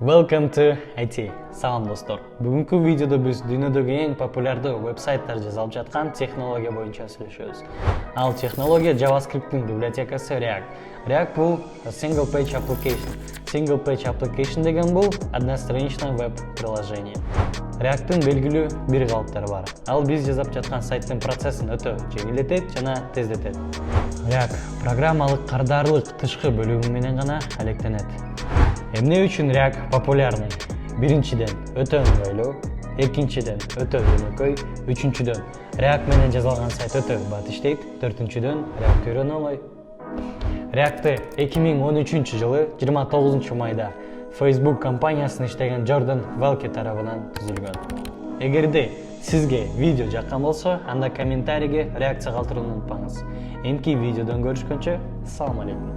Welcome to IT. Салам достор. Бүгүнкү видеодо биз дүйнөдөгү эң популярдуу веб-сайттар жасалып жаткан технология боюнча сүйлөшөбүз. Ал технология JavaScript'тин библиотекасы React. React бул single page application. Single page application деген бул одностраничное веб-приложение. React'тын белгилүү бир калыптары бар. Ал биз жасап жаткан сайттын процессин өтө жеңилдетет жана тездетет. React программалык кардарлык тышкы бөлүгү менен гана алектенет. Эмне үчүн React популярный? Биринчиден, өтө ыңгайлуу, экинчиден, өтө жөнөкөй, үчүнчүдөн, React менен жазылган сайт өтө бат иштейт, төртүнчүдөн, React үйрөнө оңой. React'ты 2013-жылы 29-майда Facebook компаниясынын иштеген Джордан Велке тарабынан түзүлгөн. Эгерде сизге видео жаккан болсо, анда комментарийге реакция калтырууну унутпаңыз. Эмки видеодон көрүшкөнчө, салам алейкум.